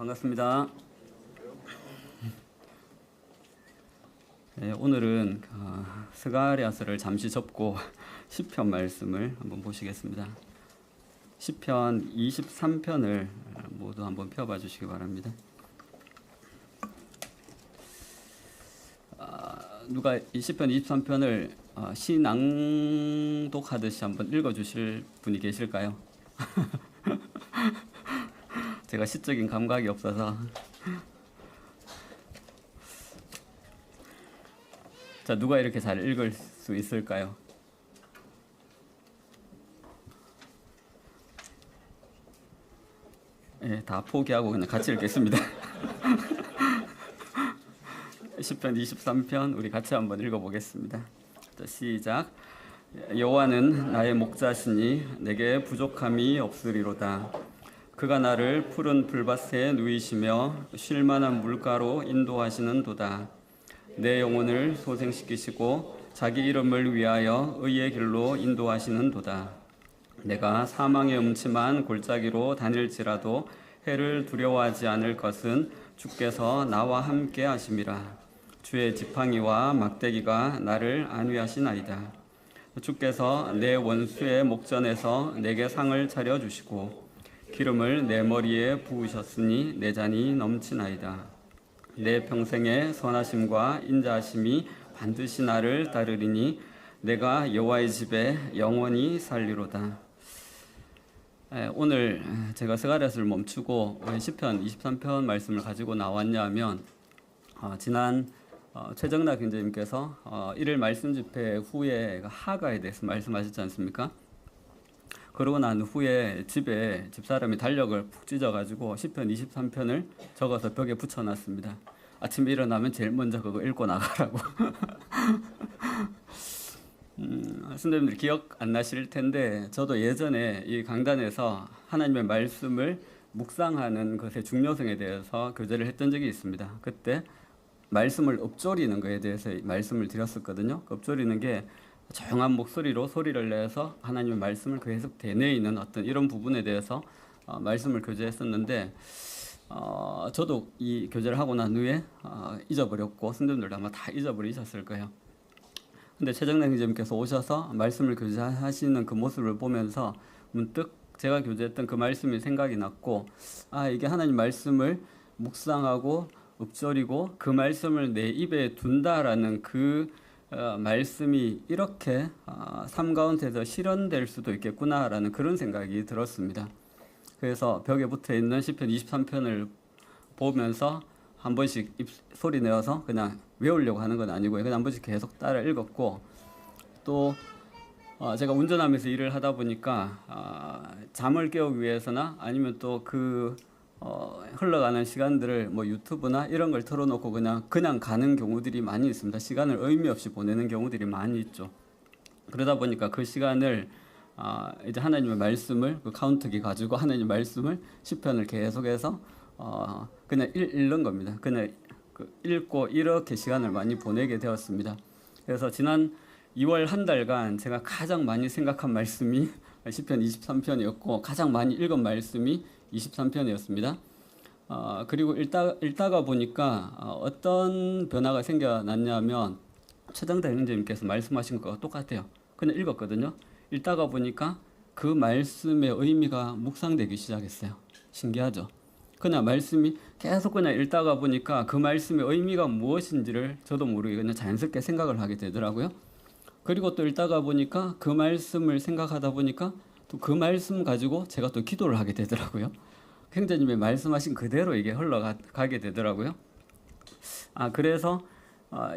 반갑습니다. 네, 오늘은 스가랴서를 잠시 접고 시편 말씀을 한번 보시겠습니다. 시편 23편을 모두 한번 펴봐 주시기 바랍니다. 누가 이 시편 23편을 시낭독하듯이 한번 읽어 주실 분이 계실까요? 제가 시적인 감각이 없어서. 자, 누가 이렇게 잘 읽을 수 있을까요? 예, 다 포기하고 그냥 같이 읽겠습니다. 시편 23편 우리 같이 한번 읽어보겠습니다. 자, 시작. 여호와는 나의 목자시니 내게 부족함이 없으리로다. 그가 나를 푸른 풀밭에 누이시며 쉴 만한 물가로 인도하시는 도다. 내 영혼을 소생시키시고 자기 이름을 위하여 의의 길로 인도하시는 도다. 내가 사망의 음침한 골짜기로 다닐지라도 해를 두려워하지 않을 것은 주께서 나와 함께 하심이라. 주의 지팡이와 막대기가 나를 안위하시나이다. 주께서 내 원수의 목전에서 내게 상을 차려주시고 기름을 내 머리에 부으셨으니 내 잔이 넘치나이다. 내 평생의 선하심과 인자하심이 반드시 나를 따르리니 내가 여호와의 집에 영원히 살리로다. 오늘 제가 스가랴서를 멈추고 왜 시편 23편 말씀을 가지고 나왔냐면 지난 최정락 교수님께서 1일 말씀 집회 후에 하가에 대해서 말씀하셨지 않습니까? 그러고 난 후에 집에 집사람이 달력을 푹 찢어가지고 시편 23편을 적어서 벽에 붙여놨습니다. 아침에 일어나면 제일 먼저 그거 읽고 나가라고. 선생님들 기억 안 나실 텐데 저도 예전에 이 강단에서 하나님의 말씀을 묵상하는 것의 중요성에 대해서 교제를 했던 적이 있습니다. 그때 말씀을 읊조리는 것에 대해서 말씀을 드렸었거든요. 읊조리는 게 조용한 목소리로 소리를 내서 하나님의 말씀을 계속 되뇌이는 어떤 이런 부분에 대해서 말씀을 교제했었는데 저도 이 교제를 하고 난 후에 잊어버렸고 선생님들도 아마 다 잊어버리셨을 거예요. 근데 최정남 기자님께서 오셔서 말씀을 교제하시는 그 모습을 보면서 문득 제가 교제했던 그 말씀이 생각이 났고 이게 하나님 말씀을 묵상하고 읊조리고 그 말씀을 내 입에 둔다라는 그 말씀이 이렇게 삶 가운데서 실현될 수도 있겠구나라는 그런 생각이 들었습니다. 그래서 벽에 붙어있는 시편 23편을 보면서 한 번씩 소리 내어서 그냥 외우려고 하는 건 아니고요. 그냥 한 번씩 계속 따라 읽었고 또 제가 운전하면서 일을 하다 보니까 잠을 깨우기 위해서나 아니면 또 흘러가는 시간들을 뭐 유튜브나 이런 걸 틀어놓고 그냥 가는 경우들이 많이 있습니다. 시간을 의미 없이 보내는 경우들이 많이 있죠. 그러다 보니까 그 시간을 이제 하나님의 말씀을 그 카운트기 가지고 하나님의 말씀을 시편을 계속해서 그냥 읽는 겁니다. 그냥 읽고 이렇게 시간을 많이 보내게 되었습니다. 그래서 지난 2월 한 달간 제가 가장 많이 생각한 말씀이 시편 23편이었고 가장 많이 읽은 말씀이 23편이었습니다. 그리고 읽다가 보니까 어떤 변화가 생겨났냐면 최정달 형제님께서 말씀하신 것과 똑같아요. 그냥 읽었거든요. 읽다가 보니까 그 말씀의 의미가 묵상되기 시작했어요. 신기하죠? 그냥 말씀이 계속 그냥 읽다가 보니까 그 말씀의 의미가 무엇인지를 저도 모르게 그냥 자연스럽게 생각을 하게 되더라고요. 그리고 또 읽다가 보니까 그 말씀을 생각하다 보니까 또 그 말씀 가지고 제가 또 기도를 하게 되더라고요. 형제님이 말씀하신 그대로 이게 흘러가게 되더라고요. 그래서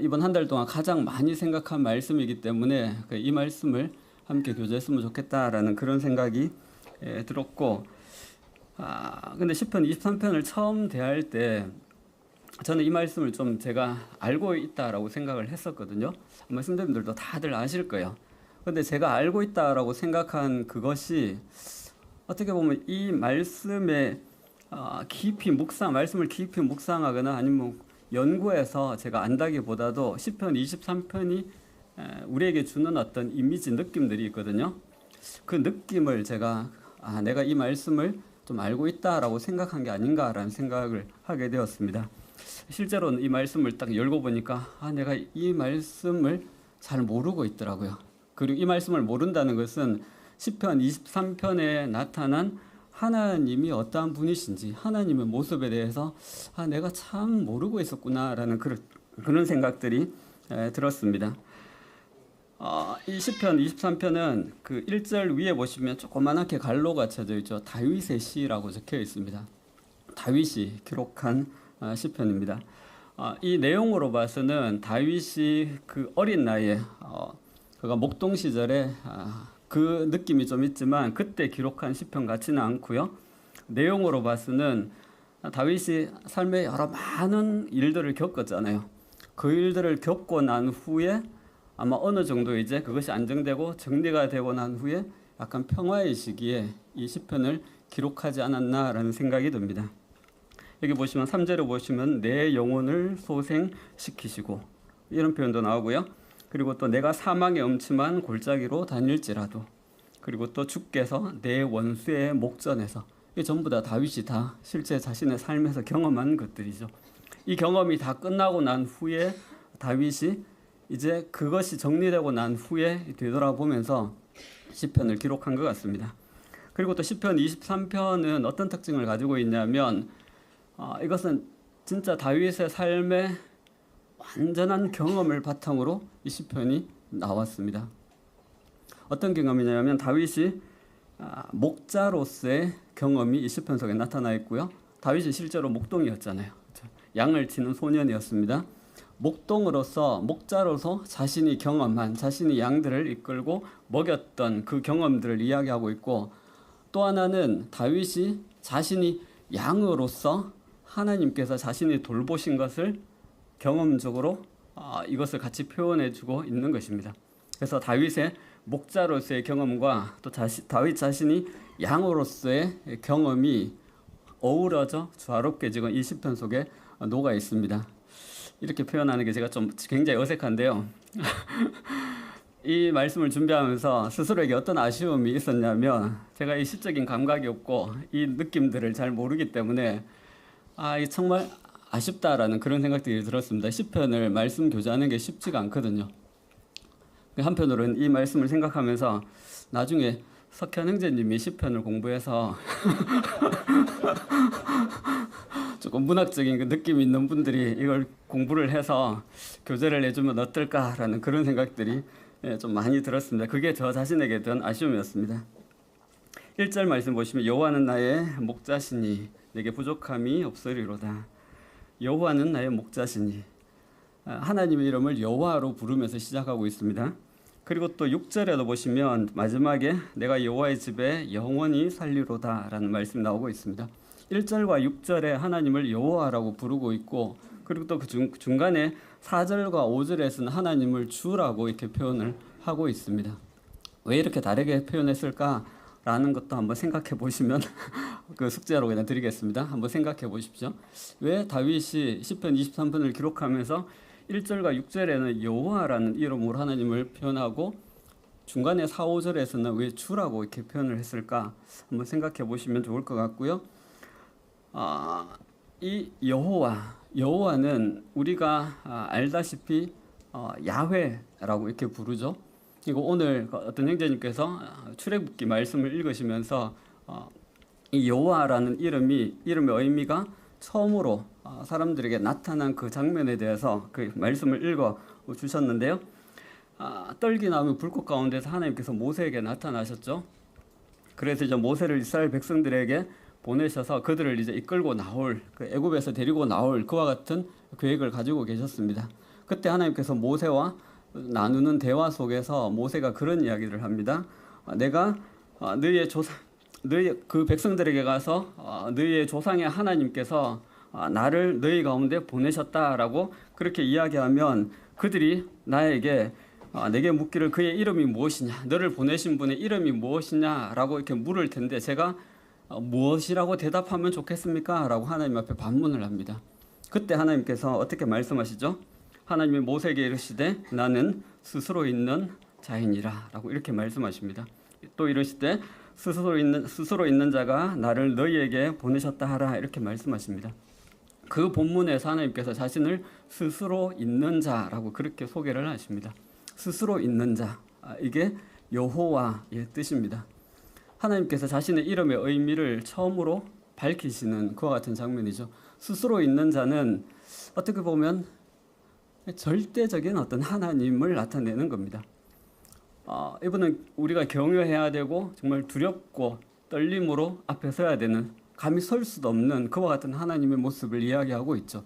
이번 한 달 동안 가장 많이 생각한 말씀이기 때문에 이 말씀을 함께 교제했으면 좋겠다라는 그런 생각이 들었고 근데 시편 23편을 처음 대할 때 저는 이 말씀을 좀 제가 알고 있다라고 생각을 했었거든요. 아마 선생님들도 다들 아실 거예요. 근데 제가 알고 있다라고 생각한 그것이 어떻게 보면 이 말씀에 말씀을 깊이 묵상하거나 아니면 연구해서 제가 안다기보다도 시편 23편이 우리에게 주는 어떤 이미지 느낌들이 있거든요. 그 느낌을 제가 내가 이 말씀을 좀 알고 있다라고 생각한 게 아닌가라는 생각을 하게 되었습니다. 실제로는 이 말씀을 딱 열고 보니까 내가 이 말씀을 잘 모르고 있더라고요. 그리고 이 말씀을 모른다는 것은 시편 23편에 나타난 하나님이 어떠한 분이신지 하나님의 모습에 대해서 내가 참 모르고 있었구나라는 그런 생각들이 들었습니다. 이 시편 23편은 그 1절 위에 보시면 조그맣게 갈로가 쳐져 있죠. 다윗의 시라고 적혀 있습니다. 다윗이 기록한 시편입니다. 이 내용으로 봐서는 다윗이 그 어린 나이에 그가 목동 시절에 그 느낌이 좀 있지만 그때 기록한 시편 같지는 않고요. 내용으로 봐서는 다윗이 삶에 여러 많은 일들을 겪었잖아요. 그 일들을 겪고 난 후에 아마 어느 정도 이제 그것이 안정되고 정리가 되고 난 후에 약간 평화의 시기에 이 시편을 기록하지 않았나라는 생각이 듭니다. 여기 보시면 3절에 보시면 내 영혼을 소생시키시고 이런 표현도 나오고요. 그리고 또 내가 사망의 음침한 골짜기로 다닐지라도, 그리고 또 주께서 내 원수의 목전에서, 이게 전부 다 다윗이 다 실제 자신의 삶에서 경험한 것들이죠. 이 경험이 다 끝나고 난 후에 다윗이 이제 그것이 정리되고 난 후에 되돌아보면서 시편을 기록한 것 같습니다. 그리고 또 시편 23편은 어떤 특징을 가지고 있냐면 이것은 진짜 다윗의 삶의 완전한 경험을 바탕으로 이 시편이 나왔습니다. 어떤 경험이냐면 다윗이 목자로서의 경험이 이 시편 속에 나타나 있고요. 다윗이 실제로 목동이었잖아요. 양을 치는 소년이었습니다. 목동으로서 목자로서 자신이 경험한 자신이 양들을 이끌고 먹였던 그 경험들을 이야기하고 있고, 또 하나는 다윗이 자신이 양으로서 하나님께서 자신이 돌보신 것을 경험적으로 이것을 같이 표현해주고 있는 것입니다. 그래서 다윗의 목자로서의 경험과 또 다윗 자신이 양으로서의 경험이 어우러져 조화롭게 지금 이 시편 속에 녹아 있습니다. 이렇게 표현하는 게 제가 좀 굉장히 어색한데요. 이 말씀을 준비하면서 스스로에게 어떤 아쉬움이 있었냐면, 제가 이 시적인 감각이 없고 이 느낌들을 잘 모르기 때문에 이 정말 아쉽다라는 그런 생각들이 들었습니다. 시편을 말씀 교제하는 게 쉽지가 않거든요. 한편으로는 이 말씀을 생각하면서 나중에 석현 형제님이 시편을 공부해서 조금 문학적인 그 느낌이 있는 분들이 이걸 공부를 해서 교재를 내주면 어떨까라는 그런 생각들이 좀 많이 들었습니다. 그게 저 자신에게 든 아쉬움이었습니다. 1절 말씀 보시면 여호와는 나의 목자시니 내게 부족함이 없으리로다. 여호와는 나의 목자시니, 하나님의 이름을 여호와로 부르면서 시작하고 있습니다. 그리고 또 6절에도 보시면 마지막에 내가 여호와의 집에 영원히 살리로다 라는 말씀이 나오고 있습니다. 1절과 6절에 하나님을 여호와라고 부르고 있고, 그리고 또 그 중간에 4절과 5절에서는 하나님을 주라고 이렇게 표현을 하고 있습니다. 왜 이렇게 다르게 표현했을까라는 것도 한번 생각해 보시면 그 숙제로 그냥 드리겠습니다. 한번 생각해 보십시오. 왜 다윗이 시편 23편을 기록하면서 1절과 6절에는 여호와라는 이름으로 하나님을 표현하고 중간에 4, 5절에서는 왜 주라고 이렇게 표현을 했을까 한번 생각해 보시면 좋을 것 같고요. 이 여호와는 우리가 알다시피 야훼라고 이렇게 부르죠. 그리고 오늘 어떤 형제님께서 출애굽기 말씀을 읽으시면서 이 여호와라는 이름의 의미가 처음으로 사람들에게 나타난 그 장면에 대해서 그 말씀을 읽어 주셨는데요. 떨기 나무 불꽃 가운데서 하나님께서 모세에게 나타나셨죠. 그래서 이제 모세를 이스라엘 백성들에게 보내셔서 그들을 이제 이끌고 나올, 그 애굽에서 데리고 나올 그와 같은 계획을 가지고 계셨습니다. 그때 하나님께서 모세와 나누는 대화 속에서 모세가 그런 이야기를 합니다. 내가 너희 그 백성들에게 가서 너희의 조상의 하나님께서 나를 너희 가운데 보내셨다라고 그렇게 이야기하면 그들이 나에게 내게 묻기를 그의 이름이 무엇이냐, 너를 보내신 분의 이름이 무엇이냐라고 이렇게 물을 텐데 제가 무엇이라고 대답하면 좋겠습니까? 라고 하나님 앞에 반문을 합니다. 그때 하나님께서 어떻게 말씀하시죠? 하나님이 모세에게 이르시되 나는 스스로 있는 자이니라 라고 이렇게 말씀하십니다. 또 이르시되 스스로 있는 자가 나를 너희에게 보내셨다 하라 이렇게 말씀하십니다. 그 본문에서 하나님께서 자신을 스스로 있는 자라고 그렇게 소개를 하십니다. 스스로 있는 자, 이게 여호와의 뜻입니다. 하나님께서 자신의 이름의 의미를 처음으로 밝히시는 그와 같은 장면이죠. 스스로 있는 자는 어떻게 보면 절대적인 어떤 하나님을 나타내는 겁니다. 이분은 우리가 경외해야 되고 정말 두렵고 떨림으로 앞에 서야 되는, 감히 설 수도 없는 그와 같은 하나님의 모습을 이야기하고 있죠.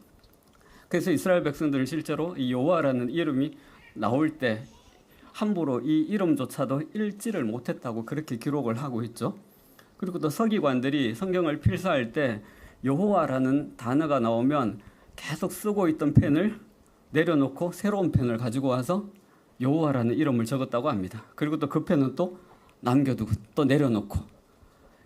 그래서 이스라엘 백성들은 실제로 이 여호와라는 이름이 나올 때 함부로 이 이름조차도 읽지를 못했다고 그렇게 기록을 하고 있죠. 그리고 또 서기관들이 성경을 필사할 때 여호와라는 단어가 나오면 계속 쓰고 있던 펜을 내려놓고 새로운 펜을 가지고 와서 여호와라는 이름을 적었다고 합니다. 그리고 또 그 펜은 또 남겨두고 또 내려놓고,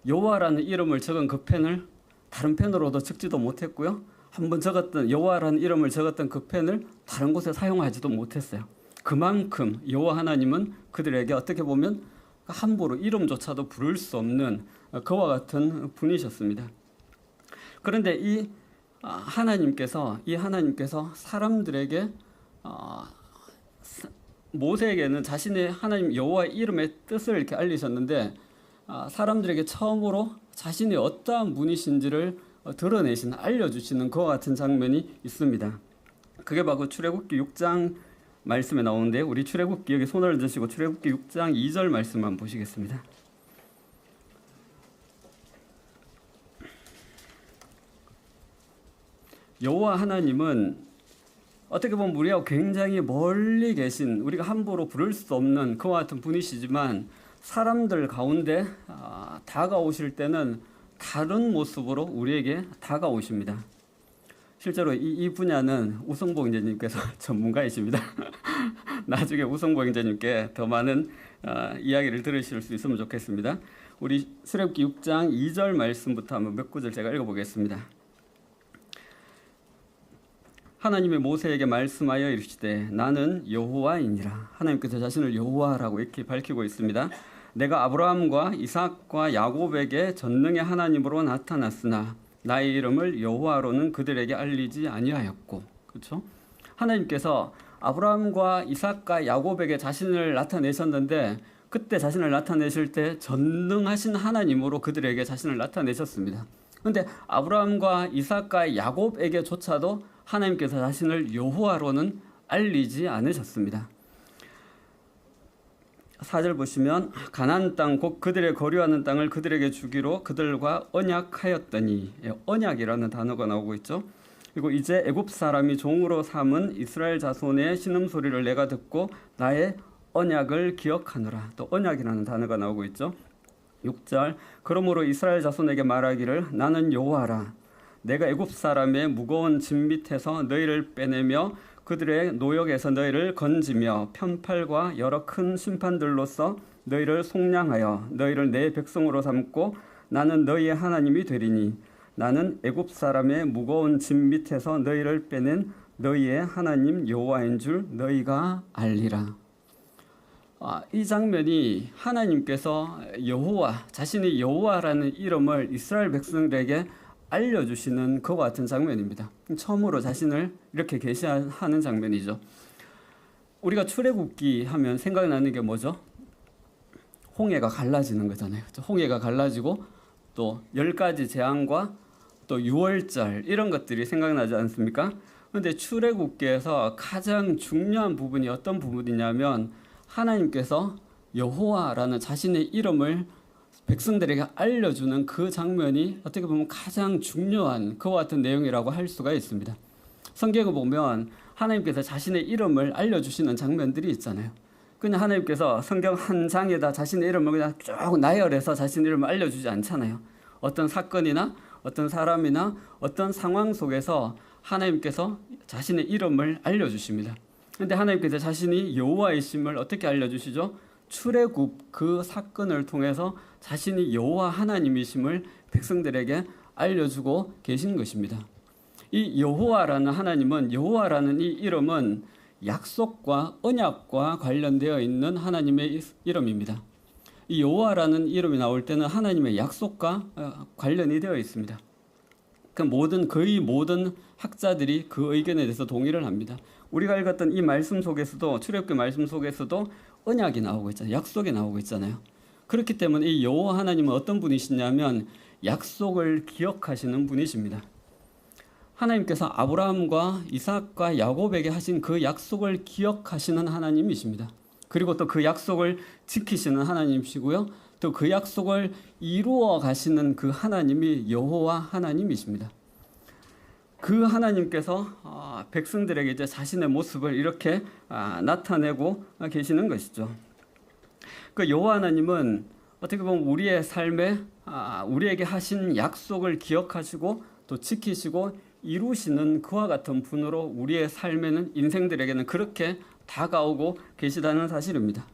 여호와라는 이름을 적은 그 펜을 다른 펜으로도 적지도 못했고요. 한번 적었던 여호와라는 이름을 적었던 그 펜을 다른 곳에 사용하지도 못했어요. 그만큼 여호와 하나님은 그들에게 어떻게 보면 함부로 이름조차도 부를 수 없는 그와 같은 분이셨습니다. 그런데 이 하나님께서 사람들에게 모세에게는 자신의 하나님 여호와의 이름의 뜻을 이렇게 알리셨는데, 사람들에게 처음으로 자신이 어떠한 분이신지를 드러내시는, 알려주시는 그와 같은 장면이 있습니다. 그게 바로 출애굽기 6장 말씀에 나오는데, 우리 출애굽기 여기 손을 드시고 출애굽기 6장 2절 말씀만 보시겠습니다. 여호와 하나님은 어떻게 보면 우리하고 굉장히 멀리 계신, 우리가 함부로 부를 수 없는 그와 같은 분이시지만 사람들 가운데 다가오실 때는 다른 모습으로 우리에게 다가오십니다. 실제로 이 분야는 우성복 인재님께서 전문가이십니다. 나중에 우성복 인재님께 더 많은 이야기를 들으실 수 있으면 좋겠습니다. 우리 출애굽기 6장 2절 말씀부터 한번 몇 구절 제가 읽어보겠습니다. 하나님의 모세에게 말씀하여 이르시되 나는 여호와이니라. 하나님께서 자신을 여호와라고 이렇게 밝히고 있습니다. 내가 아브라함과 이삭과 야곱에게 전능의 하나님으로 나타났으나 나의 이름을 여호와로는 그들에게 알리지 아니하였고. 그렇죠? 하나님께서 아브라함과 이삭과 야곱에게 자신을 나타내셨는데, 그때 자신을 나타내실 때 전능하신 하나님으로 그들에게 자신을 나타내셨습니다. 그런데 아브라함과 이삭과 야곱에게조차도 하나님께서 자신을 여호와로는 알리지 않으셨습니다. 4절 보시면 가나안 땅 곧 그들의 거류하는 땅을 그들에게 주기로 그들과 언약하였더니, 언약이라는 단어가 나오고 있죠. 그리고 이제 애굽 사람이 종으로 삼은 이스라엘 자손의 신음소리를 내가 듣고 나의 언약을 기억하노라. 또 언약이라는 단어가 나오고 있죠. 6절 그러므로 이스라엘 자손에게 말하기를 나는 여호와라. 내가 애굽 사람의 무거운 짐 밑에서 너희를 빼내며 그들의 노역에서 너희를 건지며 편팔과 여러 큰 심판들로서 너희를 속량하여 너희를 내 백성으로 삼고 나는 너희의 하나님이 되리니 나는 애굽 사람의 무거운 짐 밑에서 너희를 빼낸 너희의 하나님 여호와인 줄 너희가 알리라. 이 장면이 하나님께서 여호와, 자신이 여호와라는 이름을 이스라엘 백성들에게 알려주시는 그와 같은 장면입니다. 처음으로 자신을 이렇게 계시하는 장면이죠. 우리가 출애굽기 하면 생각나는 게 뭐죠? 홍해가 갈라지는 거잖아요. 홍해가 갈라지고 또 10가지 재앙과 또 유월절 이런 것들이 생각나지 않습니까? 그런데 출애굽기에서 가장 중요한 부분이 어떤 부분이냐면 하나님께서 여호와라는 자신의 이름을 백성들에게 알려주는 그 장면이 어떻게 보면 가장 중요한 그와 같은 내용이라고 할 수가 있습니다. 성경을 보면 하나님께서 자신의 이름을 알려주시는 장면들이 있잖아요. 그냥 하나님께서 성경 한 장에다 자신의 이름을 그냥 쭉 나열해서 자신의 이름을 알려주지 않잖아요. 어떤 사건이나 어떤 사람이나 어떤 상황 속에서 하나님께서 자신의 이름을 알려주십니다. 그런데 하나님께서 자신이 여호와이심을 어떻게 알려주시죠? 출애굽 그 사건을 통해서 자신이 여호와 하나님이심을 백성들에게 알려주고 계신 것입니다. 이 여호와라는 하나님은, 여호와라는 이 이름은 약속과 언약과 관련되어 있는 하나님의 이름입니다. 이 여호와라는 이름이 나올 때는 하나님의 약속과 관련이 되어 있습니다. 거의 모든 학자들이 그 의견에 대해서 동의를 합니다. 우리가 읽었던 이 말씀 속에서도, 출애굽기 말씀 속에서도 언약이 나오고 있잖아요. 약속이 나오고 있잖아요. 그렇기 때문에 이 여호와 하나님은 어떤 분이시냐면 약속을 기억하시는 분이십니다. 하나님께서 아브라함과 이삭과 야곱에게 하신 그 약속을 기억하시는 하나님이십니다. 그리고 또 그 약속을 지키시는 하나님이시고요. 또 그 약속을 이루어 가시는 그 하나님이 여호와 하나님이십니다. 그 하나님께서 백성들에게 이제 자신의 모습을 이렇게 나타내고 계시는 것이죠. 그 여호와 하나님은 어떻게 보면 우리의 삶에 우리에게 하신 약속을 기억하시고 또 지키시고 이루시는 그와 같은 분으로 우리의 삶에는, 인생들에게는 그렇게 다가오고 계시다는 사실입니다.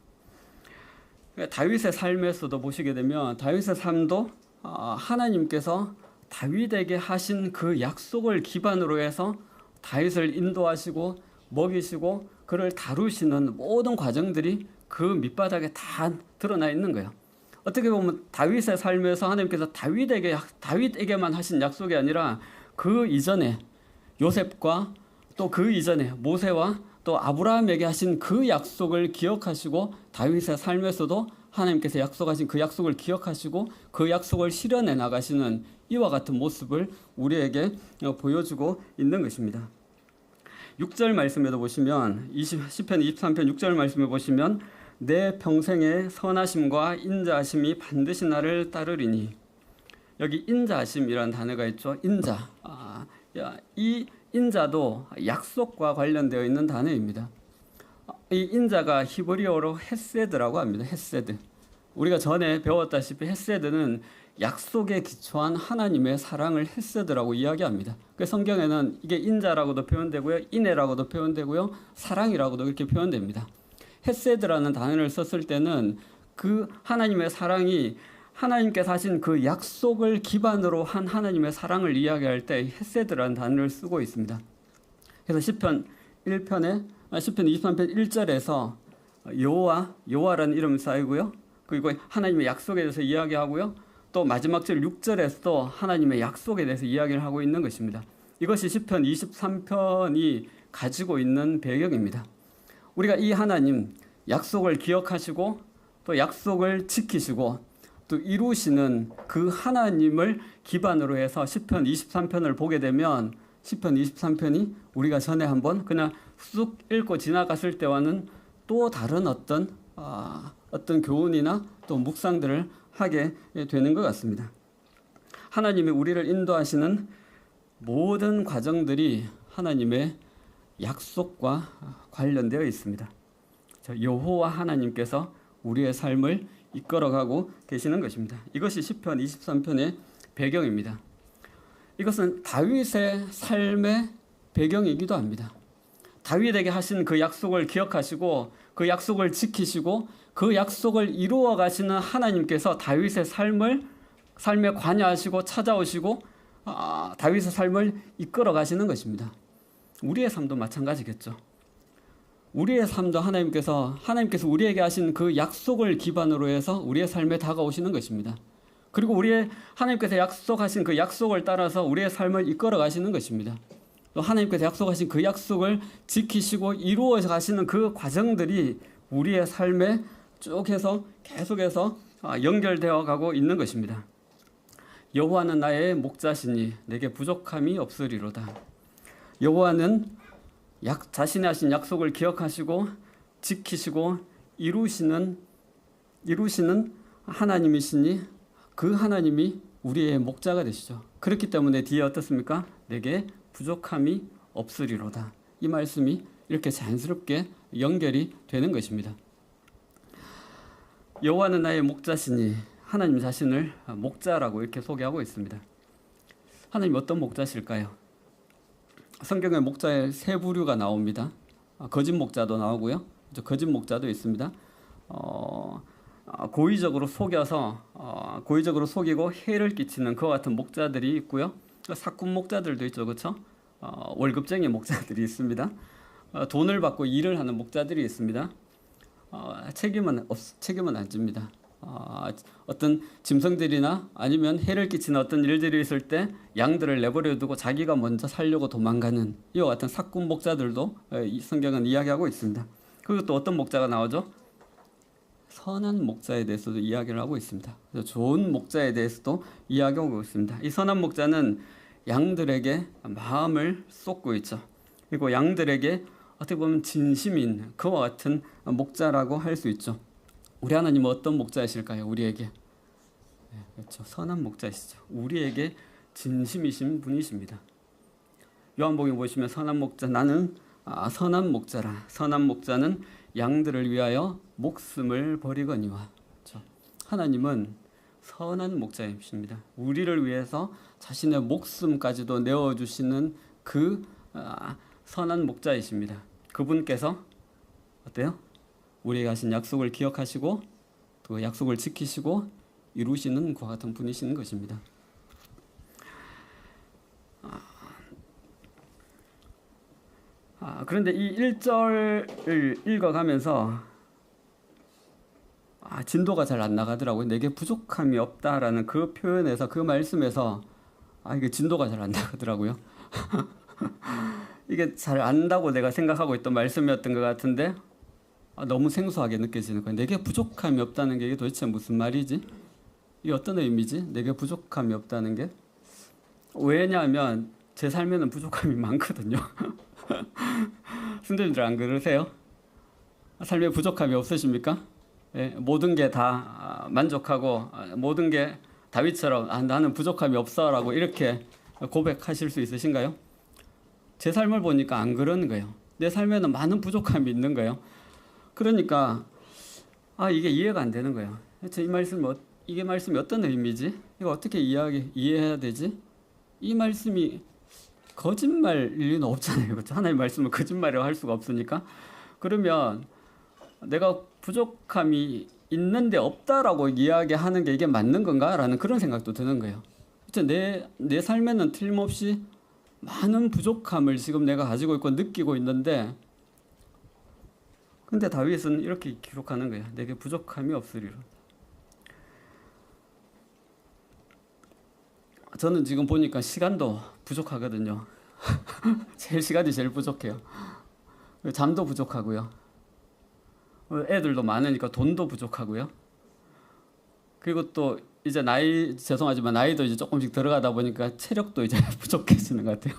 다윗의 삶에서도 보시게 되면 다윗의 삶도 하나님께서 다윗에게 하신 그 약속을 기반으로 해서 다윗을 인도하시고 먹이시고 그를 다루시는 모든 과정들이 그 밑바닥에 다 드러나 있는 거예요. 어떻게 보면 다윗의 삶에서 하나님께서 다윗에게만 하신 약속이 아니라 그 이전에 요셉과 또 그 이전에 모세와 또 아브라함에게 하신 그 약속을 기억하시고 다윗의 삶에서도 하나님께서 약속하신 그 약속을 기억하시고 그 약속을 실현해 나가시는 이와 같은 모습을 우리에게 보여주고 있는 것입니다. 6절 말씀에도 보시면 시편 23편 6절 말씀에 보시면 내 평생의 선하심과 인자하심이 반드시 나를 따르리니, 여기 인자하심이라는 단어가 있죠. 인자. 이 인자도 약속과 관련되어 있는 단어입니다. 이 인자가 히브리어로 헤세드라고 합니다. 헤세드. 우리가 전에 배웠다시피 헤세드는 약속에 기초한 하나님의 사랑을 헤세드라고 이야기합니다. 그 성경에는 이게 인자라고도 표현되고요, 인애라고도 표현되고요, 사랑이라고도 이렇게 표현됩니다. 헤세드라는 단어를 썼을 때는 그 하나님의 사랑이 하나님께서 하신 그 약속을 기반으로 한 하나님의 사랑을 이야기할 때 헤세드라는 단어를 쓰고 있습니다. 그래서 시편 23편 1절에서 여호와라는 이름을 쌓이고요. 그리고 하나님의 약속에 대해서 이야기하고요. 또 마지막 절 6절에서도 하나님의 약속에 대해서 이야기를 하고 있는 것입니다. 이것이 시편 23편이 가지고 있는 배경입니다. 우리가 이 하나님 약속을 기억하시고 또 약속을 지키시고 또 이루시는 그 하나님을 기반으로 해서 시편 23편을 보게 되면 시편 23편이 우리가 전에 한번 그냥 쑥 읽고 지나갔을 때와는 또 다른 어떤 교훈이나 또 묵상들을 하게 되는 것 같습니다. 하나님이 우리를 인도하시는 모든 과정들이 하나님의 약속과 관련되어 있습니다. 여호와 하나님께서 우리의 삶을 이끌어가고 계시는 것입니다. 이것이 시편 23편의 배경입니다. 이것은 다윗의 삶의 배경이기도 합니다. 다윗에게 하신 그 약속을 기억하시고 그 약속을 지키시고 그 약속을 이루어 가시는 하나님께서 다윗의 삶에 관여하시고 찾아오시고 다윗의 삶을 이끌어 가시는 것입니다. 우리의 삶도 마찬가지겠죠. 우리의 삶도 하나님께서 우리에게 하신 그 약속을 기반으로 해서 우리의 삶에 다가오시는 것입니다. 그리고 하나님께서 약속하신 그 약속을 따라서 우리의 삶을 이끌어 가시는 것입니다. 또 하나님께서 약속하신 그 약속을 지키시고 이루어 가시는 그 과정들이 우리의 삶에 쭉 해서 계속해서 연결되어 가고 있는 것입니다. 여호와는 나의 목자시니 내게 부족함이 없으리로다. 여호와는 자신이 하신 약속을 기억하시고 지키시고 이루시는 하나님이시니 그 하나님이 우리의 목자가 되시죠. 그렇기 때문에 뒤에 어떻습니까? 내게 부족함이 없으리로다. 이 말씀이 이렇게 자연스럽게 연결이 되는 것입니다. 여호와는 나의 목자시니, 하나님 자신을 목자라고 이렇게 소개하고 있습니다. 하나님 어떤 목자실까요? 성경에 목자의 세 부류가 나옵니다. 거짓 목자도 나오고요. 거짓 목자도 있습니다. 고의적으로 속이고 해를 끼치는 그와 같은 목자들이 있고요. 사꾼 목자들도 있죠, 그렇죠? 월급쟁이 목자들이 있습니다. 돈을 받고 일을 하는 목자들이 있습니다. 책임은 안 집니다. 어떤 짐승들이나 아니면 해를 끼치는 어떤 일들이 있을 때 양들을 내버려 두고 자기가 먼저 살려고 도망가는 이와 같은 사꾼 목자들도 이 성경은 이야기하고 있습니다. 그리고 또 어떤 목자가 나오죠? 선한 목자에 대해서도 이야기를 하고 있습니다. 그래서 좋은 목자에 대해서도 이야기하고 있습니다. 이 선한 목자는 양들에게 마음을 쏟고 있죠. 그리고 양들에게 어떻게 보면 진심인 그와 같은 목자라고 할 수 있죠. 우리 하나님은 어떤 목자이실까요? 우리에게 그렇죠. 선한 목자이시죠. 우리에게 진심이신 분이십니다. 요한복음 보시면 선한 목자 나는 선한 목자라. 선한 목자는 양들을 위하여 목숨을 버리거니와. 그렇죠. 하나님은 선한 목자이십니다. 우리를 위해서 자신의 목숨까지도 내어주시는 그 선한 목자이십니다. 그분께서 어때요? 우리에게 하신 약속을 기억하시고 또 약속을 지키시고 이루시는 그와 같은 분이신 것입니다. 그런데 이 1절을 읽어가면서 진도가 잘 안 나가더라고요. 내게 부족함이 없다라는 그 표현에서 그 말씀에서 이게 진도가 잘 안 나가더라고요. 이게 잘 안다고 내가 생각하고 있던 말씀이었던 것 같은데 너무 생소하게 느껴지는 거예요. 내게 부족함이 없다는 게 이게 도대체 무슨 말이지? 이게 어떤 의미지? 내게 부족함이 없다는 게? 왜냐하면 제 삶에는 부족함이 많거든요. 선생님들 안 그러세요? 삶에 부족함이 없으십니까? 예, 모든 게 다 만족하고 모든 게 다윗처럼 나는 부족함이 없어라고 이렇게 고백하실 수 있으신가요? 제 삶을 보니까 안 그러는 거예요. 내 삶에는 많은 부족함이 있는 거예요. 그러니까 이게 이해가 안 되는 거예요. 이 말씀이 어떤 의미지? 이거 어떻게 이해해야 되지? 이 말씀이 거짓말일 리는 없잖아요. 그렇죠? 하나님의 말씀을 거짓말이라고 할 수가 없으니까. 그러면 내가 부족함이 있는데 없다라고 이야기하는 게 이게 맞는 건가라는 그런 생각도 드는 거예요. 그렇죠? 내 삶에는 틀림없이 많은 부족함을 지금 내가 가지고 있고 느끼고 있는데 근데 다윗은 이렇게 기록하는 거예요. 내게 부족함이 없으리라. 저는 지금 보니까 시간도 부족하거든요. 시간이 제일 부족해요. 잠도 부족하고요. 애들도 많으니까 돈도 부족하고요. 그리고 또 이제 죄송하지만 나이도 이제 조금씩 들어가다 보니까 체력도 이제 부족해지는 것 같아요.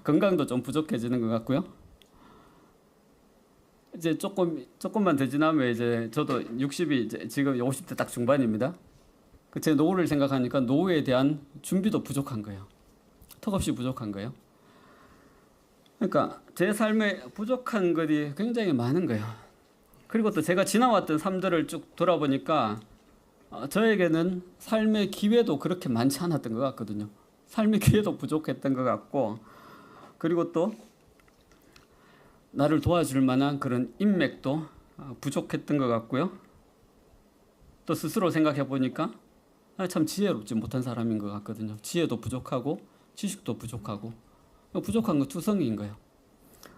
건강도 좀 부족해지는 것 같고요. 이제 조금만 더 지나면 이제 저도 60이 이제 지금 50대 딱 중반입니다. 제 노후를 생각하니까 노후에 대한 준비도 부족한 거예요. 턱없이 부족한 거예요. 그러니까 제 삶에 부족한 것이 굉장히 많은 거예요. 그리고 또 제가 지나왔던 삶들을 쭉 돌아보니까 저에게는 삶의 기회도 그렇게 많지 않았던 것 같거든요. 삶의 기회도 부족했던 것 같고, 그리고 또 나를 도와줄 만한 그런 인맥도 부족했던 것 같고요. 또 스스로 생각해 보니까 참 지혜롭지 못한 사람인 것 같거든요. 지혜도 부족하고 지식도 부족하고 부족한 거 투성이인 거예요.